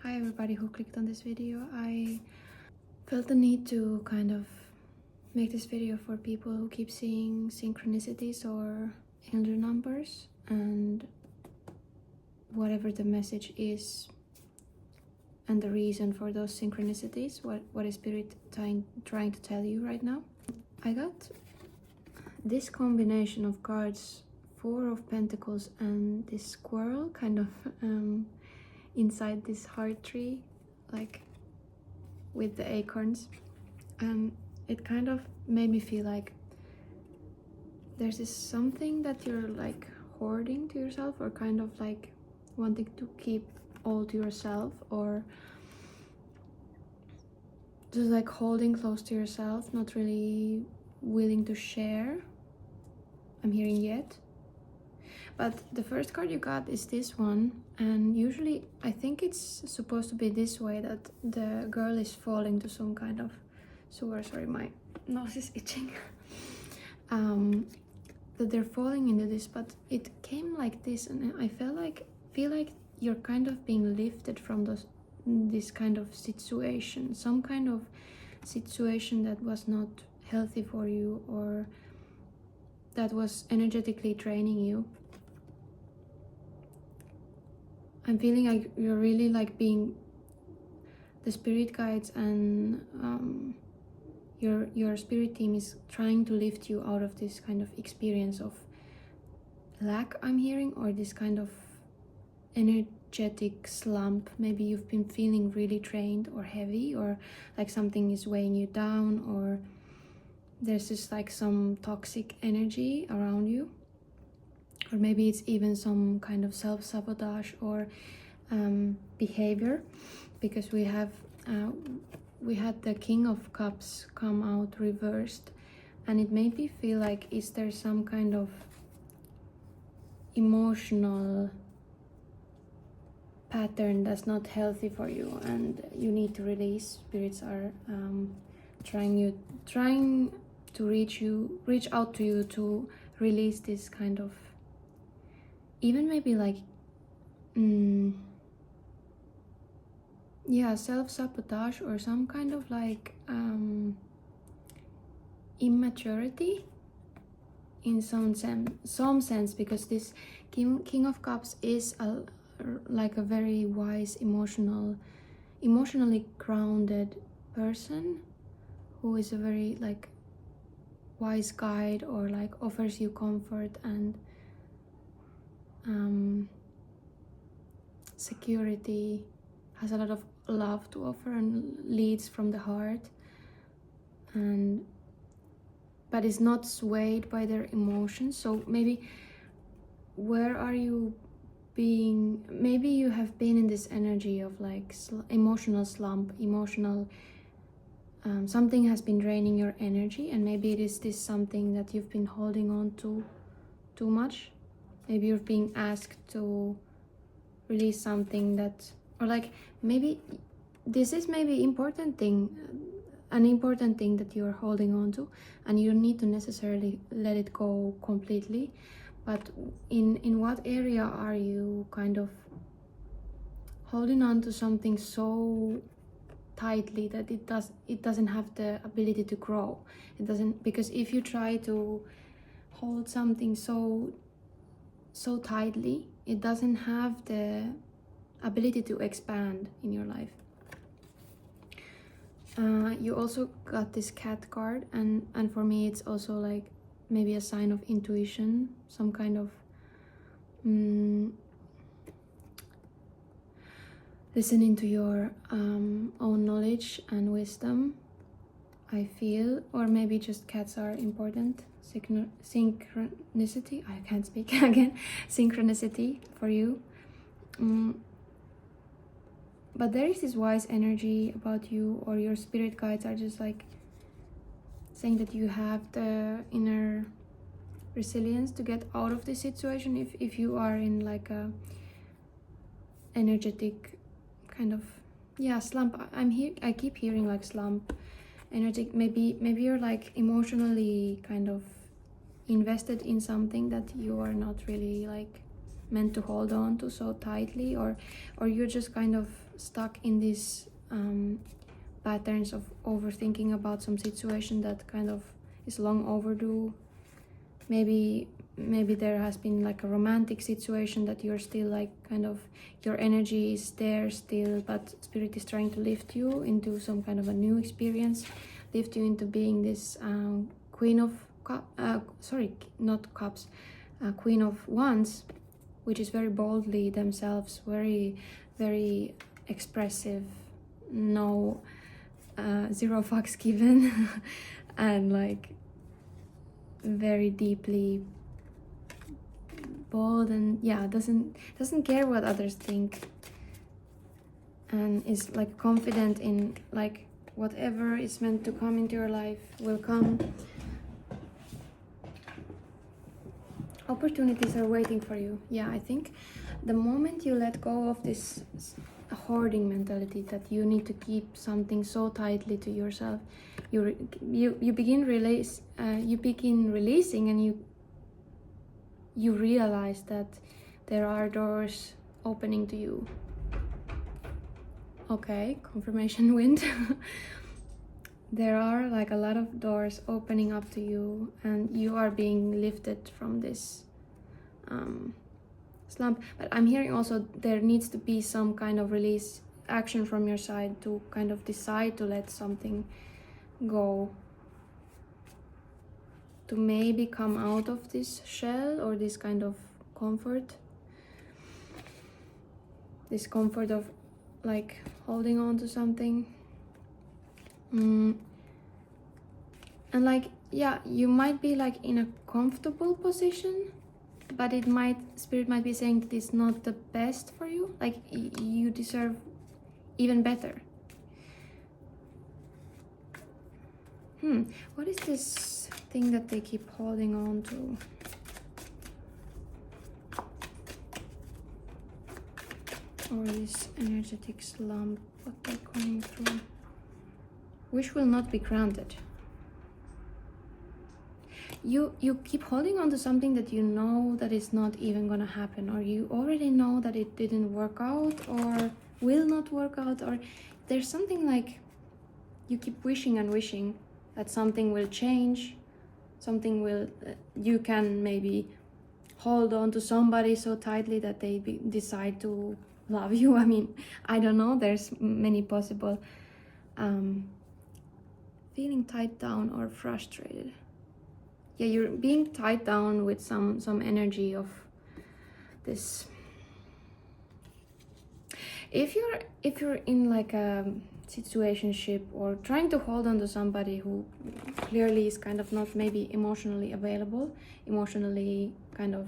Hi everybody who clicked on this video. I felt the need to kind of make this video for people who keep seeing synchronicities or angel numbers, and whatever the message is and the reason for those synchronicities, what is spirit trying to tell you right now. I got this combination of cards, Four of Pentacles and this squirrel kind of inside this heart tree, like with the acorns, and it kind of made me feel like there's this something that you're like hoarding to yourself, or kind of like wanting to keep all to yourself, or just like holding close to yourself, not really willing to share. I'm hearing yet. But the first card you got is this one, and usually I think it's supposed to be this way, that the girl is falling to some kind of sewer. Sorry, my nose is itching. That they're falling into this, but it came like this, and I feel like you're kind of being lifted from this kind of situation, some kind of situation that was not healthy for you, or that was energetically draining you. I'm feeling like you're really like being, the spirit guides and your spirit team is trying to lift you out of this kind of experience of lack, I'm hearing, or this kind of energetic slump. Maybe you've been feeling really drained or heavy, or like something is weighing you down, or there's just like some toxic energy around you. Or maybe it's even some kind of self-sabotage or behavior, because we had the King of Cups come out reversed, and it made me feel like, is there some kind of emotional pattern that's not healthy for you and you need to release? Spirits are trying to reach out to you to release this kind of, even maybe like self-sabotage, or some kind of like immaturity in some sense, because this King of Cups is like a very wise, emotionally grounded person, who is a very like wise guide, or like offers you comfort and security, has a lot of love to offer and leads from the heart, but is not swayed by their emotions. So maybe where are you being, maybe you have been in this energy of like emotional slump, something has been draining your energy, and maybe it is this something that you've been holding on to too much. Maybe you're being asked to release something that, or like maybe this is maybe an important thing that you're holding on to, and you don't need to necessarily let it go completely. But in what area are you kind of holding on to something so tightly that it doesn't have the ability to grow? It doesn't, because if you try to hold something so tightly, it doesn't have the ability to expand in your life. You also got this cat card, and for me it's also like maybe a sign of intuition, some kind of listening to your own knowledge and wisdom, I feel. Or maybe just cats are important. Synchronicity, I can't speak again. Synchronicity for you. But there is this wise energy about you, or your spirit guides are just like saying that you have the inner resilience to get out of this situation if you are in like a energetic kind of slump. I keep hearing like slump, energetic. Maybe you're like emotionally kind of invested in something that you are not really like meant to hold on to so tightly, or you're just kind of stuck in these patterns of overthinking about some situation that kind of is long overdue. Maybe there has been like a romantic situation that you're still like kind of, your energy is there still, but spirit is trying to lift you into some kind of a new experience, lift you into being this queen of queen of wands, which is very boldly themselves, very, very expressive, no zero fucks given and like very deeply bold, and yeah, doesn't care what others think, and is like confident in like whatever is meant to come into your life will come. Opportunities are waiting for you. Yeah, I think the moment you let go of this hoarding mentality that you need to keep something so tightly to yourself, you begin releasing, and you realize that there are doors opening to you. Okay, confirmation wind. There are like a lot of doors opening up to you, and you are being lifted from this slump. But I'm hearing also there needs to be some kind of release action from your side to kind of decide to let something go, to maybe come out of this shell or this kind of comfort, this comfort of like holding on to something. And like, yeah, you might be like in a comfortable position, but spirit might be saying that it's not the best for you, like you deserve even better. What is this thing that they keep holding on to? Or this energetic slump, what they're going through. Wish will not be granted. You keep holding on to something that you know that is not even gonna happen, or you already know that it didn't work out or will not work out, or there's something like you keep wishing and wishing that something will change, something will, you can maybe hold on to somebody so tightly that they decide to love you. I mean, I don't know, there's many possible feeling tied down or frustrated. Yeah, you're being tied down with some energy of this. If you're in like a situationship or trying to hold on to somebody who clearly is kind of not maybe emotionally available, emotionally kind of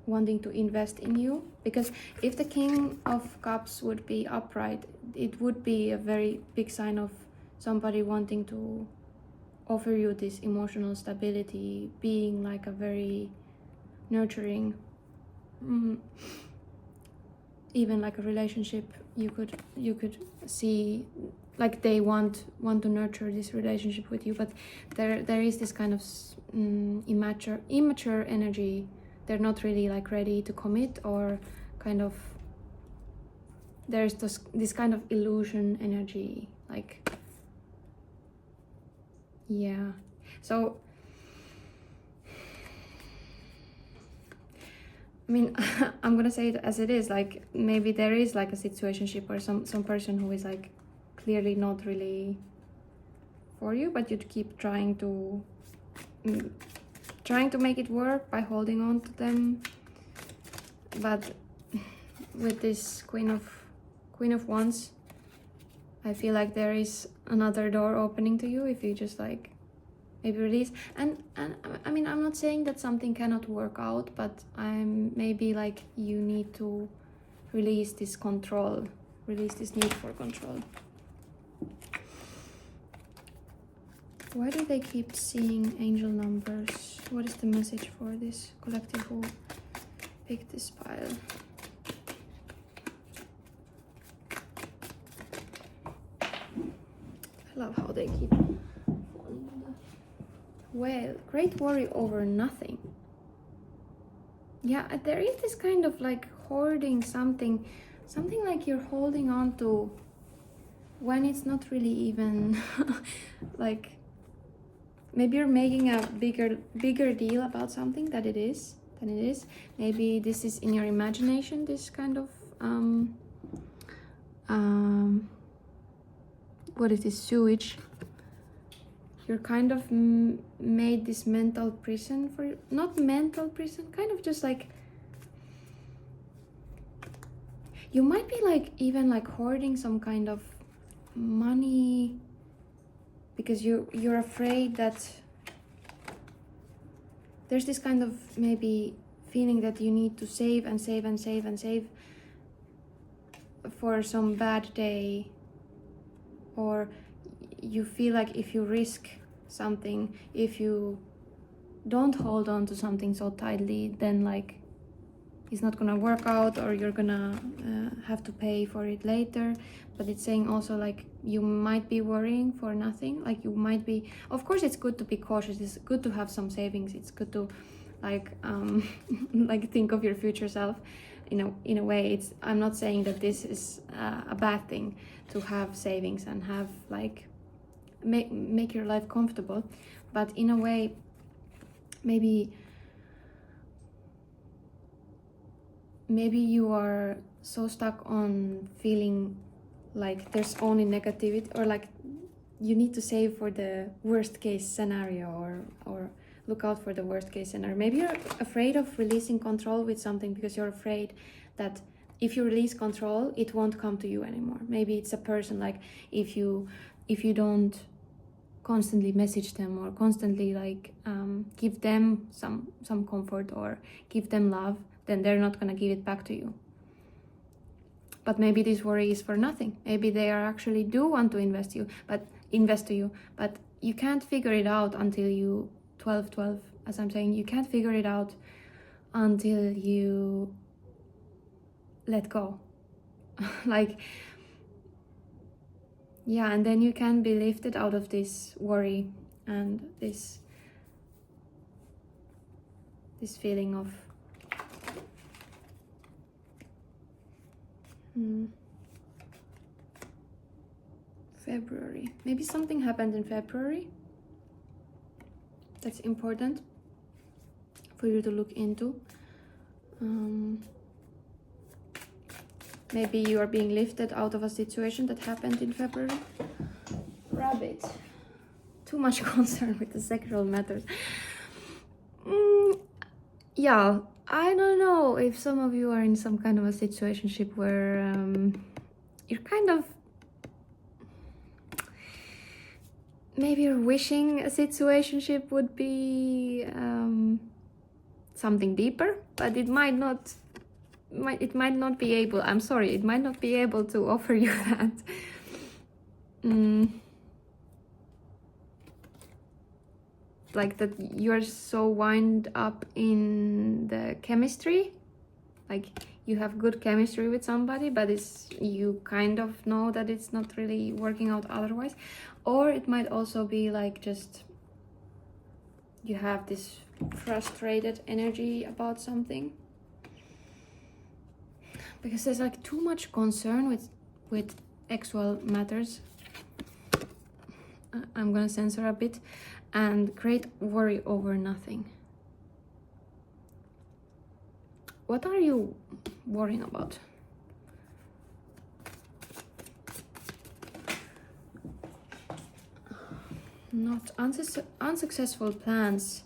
wanting to invest in you, because if the King of Cups would be upright, it would be a very big sign of somebody wanting to offer you this emotional stability, being like a very nurturing, even like a relationship, you could see like they want to nurture this relationship with you, but there is this kind of immature energy. They're not really like ready to commit, or kind of there's this kind of illusion energy, like, yeah. So I mean, I'm gonna say it as it is, like maybe there is like a situationship or some person who is like clearly not really for you, but you'd keep trying to make it work by holding on to them. But with this Queen of Wands, I feel like there is another door opening to you if you just like maybe release. And I mean, I'm not saying that something cannot work out, but I'm maybe like you need to release this control, release this need for control. Why do they keep seeing angel numbers? What is the message for this collective who picked this pile? I love how they keep falling on the whale. Great worry over nothing. yeah, there is this kind of like hoarding something like you're holding on to when it's not really even like, maybe you're making a bigger deal about something than it is. Maybe this is in your imagination, this kind of what is this, sewage. You're kind of made this mental prison for you. Not mental prison, kind of just like, you might be like even like hoarding some kind of money because you're afraid that there's this kind of maybe feeling that you need to save and save and save and save for some bad day, or you feel like if you risk something, if you don't hold on to something so tightly, then like it's not gonna work out, or you're gonna have to pay for it later. But it's saying also like you might be worrying for nothing. Like you might be, of course it's good to be cautious, it's good to have some savings, it's good to like like think of your future self. In a way, it's, I'm not saying that this is a bad thing to have savings and have like make your life comfortable, but in a way maybe you are so stuck on feeling like there's only negativity, or like you need to save for the worst case scenario, or look out for the worst case scenario. Maybe you're afraid of releasing control with something because you're afraid that if you release control, it won't come to you anymore. Maybe it's a person, like if you don't constantly message them or constantly like give them some comfort or give them love, then they're not gonna give it back to you. But maybe this worry is for nothing. Maybe they are actually do want to invest to you, but you can't figure it out until you 12, as I'm saying. You can't figure it out until you let go. Like, yeah, and then you can be lifted out of this worry and this feeling of February. Maybe something happened in February that's important for you to look into. Maybe you are being lifted out of a situation that happened in February. Rabbit. Too much concern with the sexual matters. Yeah, I don't know if some of you are in some kind of a situationship where you're kind of, maybe you're wishing a situationship would be something deeper, but it might not be able, I'm sorry, it might not be able to offer you that. Like that you're so wound up in the chemistry, like you have good chemistry with somebody, but you kind of know that it's not really working out otherwise. Or it might also be like just you have this frustrated energy about something, because there's like too much concern with sexual matters. I'm gonna censor a bit, and great worry over nothing. What are you worrying about? Not unsuccessful plans.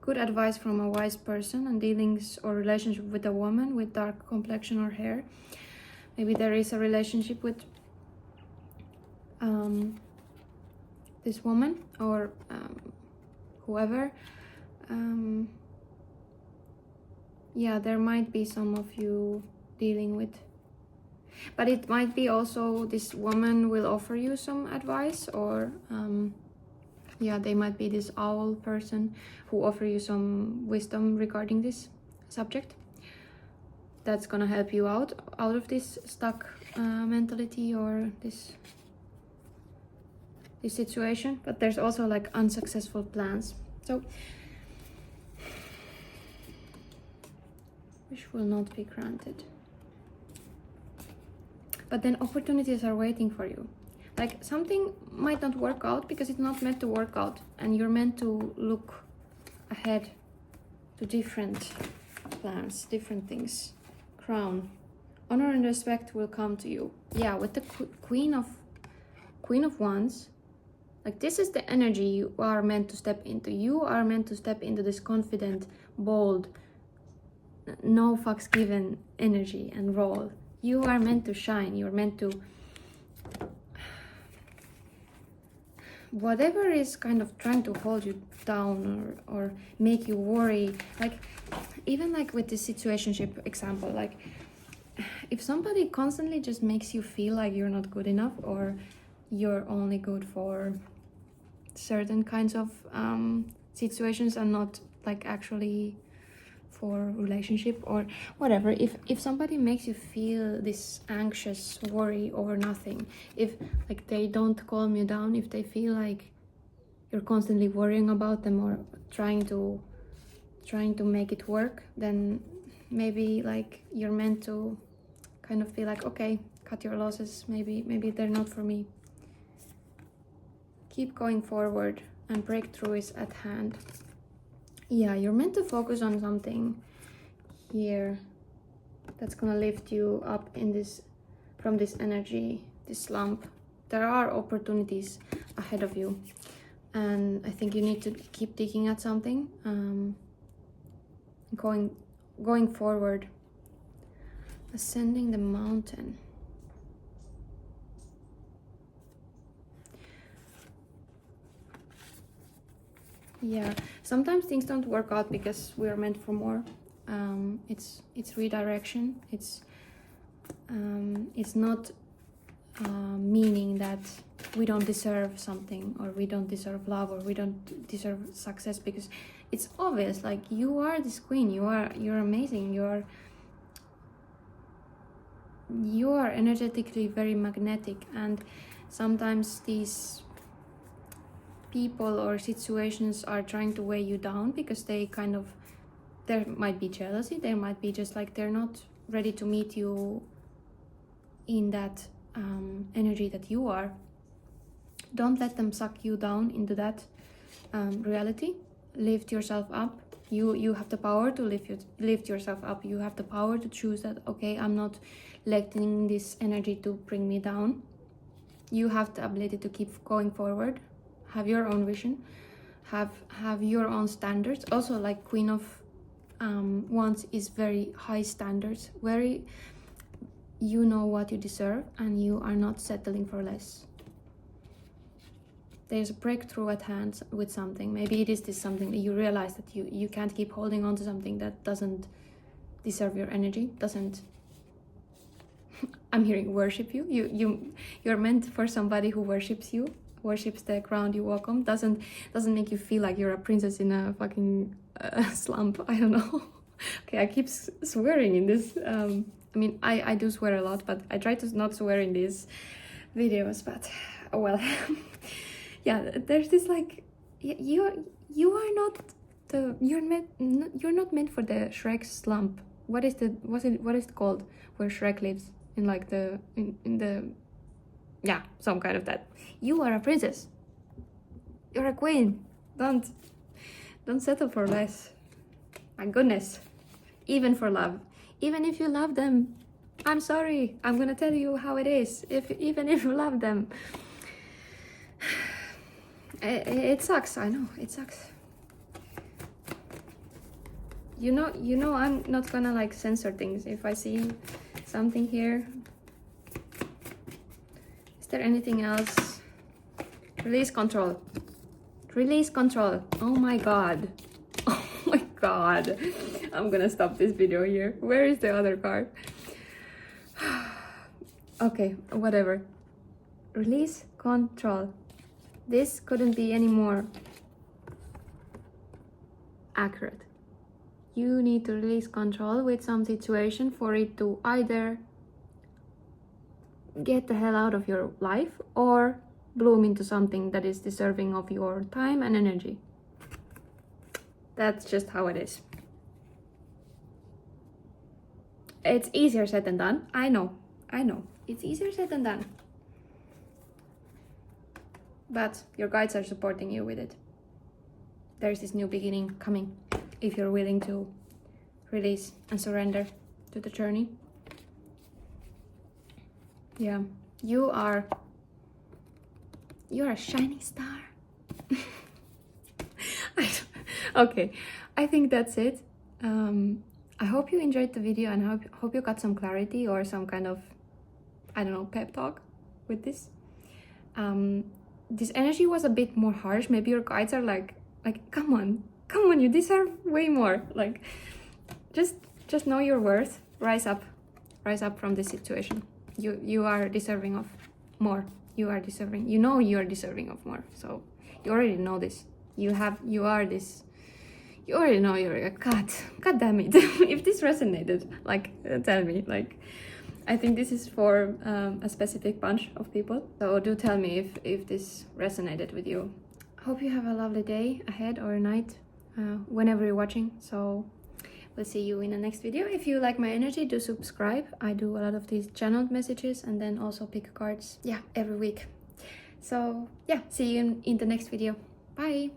Good advice from a wise person, and dealings or relationship with a woman with dark complexion or hair. Maybe there is a relationship with this woman or whoever. Yeah, there might be some of you dealing with, but it might be also this woman will offer you some advice, or yeah, they might be this owl person who offer you some wisdom regarding this subject that's gonna help you out of this stuck mentality or this situation. But there's also like unsuccessful plans. So which will not be granted. But then opportunities are waiting for you. Like something might not work out because it's not meant to work out, and you're meant to look ahead to different plans, different things. Crown. Honor and respect will come to you. Yeah, with the Queen of Wands, like this is the energy you are meant to step into. You are meant to step into this confident, bold, no fucks given energy and role. You are meant to shine. You're meant to, whatever is kind of trying to hold you down or make you worry, like even like with this situationship example, like if somebody constantly just makes you feel like you're not good enough, or you're only good for certain kinds of situations and not like actually for relationship or whatever, if somebody makes you feel this anxious worry over nothing, if like they don't calm you down, if they feel like you're constantly worrying about them or trying to make it work, then maybe like you're meant to kind of be like, okay, cut your losses, maybe they're not for me. Keep going forward and breakthrough is at hand. Yeah, you're meant to focus on something here that's gonna lift you up in this, from this energy, this slump. There are opportunities ahead of you, and I think you need to keep digging at something, going forward. Ascending the mountain. Yeah, sometimes things don't work out because we are meant for more. It's redirection. It's not meaning that we don't deserve something, or we don't deserve love, or we don't deserve success, because it's obvious. Like you are this queen. You're amazing. You are energetically very magnetic, and sometimes these people or situations are trying to weigh you down because they kind of, there might be jealousy, there might be just like they're not ready to meet you in that energy that you are. Don't let them suck you down into that reality. Lift yourself up. You have the power to lift yourself up. You have the power to choose that, okay, I'm not letting this energy to bring me down. You have the ability to keep going forward. Have your own vision, have your own standards. Also, like Queen of Wands is very high standards, very, you know what you deserve, and you are not settling for less. There's a breakthrough at hand with something. Maybe it is this something that you realize that you can't keep holding on to something that doesn't deserve your energy, doesn't I'm hearing worship you. You're meant for somebody who worships you, worships the ground you walk on, doesn't make you feel like you're a princess in a fucking slump. I don't know. Okay, I keep swearing in this. I mean, I do swear a lot, but I try to not swear in these videos. But oh well. Yeah, there's this like you are not the you're not meant for the Shrek slump. What is it called where Shrek lives in like the in the, yeah, some kind of that. You are a princess. You're a queen. Don't settle for less. My goodness. Even for love. Even if you love them, I'm sorry. I'm gonna tell you how it is. Even if you love them, it sucks. I know it sucks. You know I'm not gonna like censor things. If I see something here, is there anything else? Release control. Release control. Oh my god. Oh my god. I'm gonna stop this video here. Where is the other card? Okay, whatever. Release control. This couldn't be any more accurate. You need to release control with some situation for it to either get the hell out of your life or bloom into something that is deserving of your time and energy. That's just how it is. It's easier said than done. I know. It's easier said than done. But your guides are supporting you with it. There's this new beginning coming if you're willing to release and surrender to the journey. Yeah, you are a shining star. Okay, I think that's it. I hope you enjoyed the video, and I hope you got some clarity or some kind of, I don't know, pep talk with this. This energy was a bit more harsh. Maybe your guides are like come on, you deserve way more. Like, just know your worth. Rise up from this situation. You are deserving of more. You are deserving. You know you are deserving of more. So you already know this. You already know you're a God damn it. If this resonated, like, tell me. Like, I think this is for a specific bunch of people. So do tell me if this resonated with you. Hope you have a lovely day ahead or night, whenever you're watching. So we'll see you in the next video. If you like my energy, do subscribe. I do a lot of these channeled messages and then also pick cards, yeah, every week. So yeah, see you in the next video. Bye.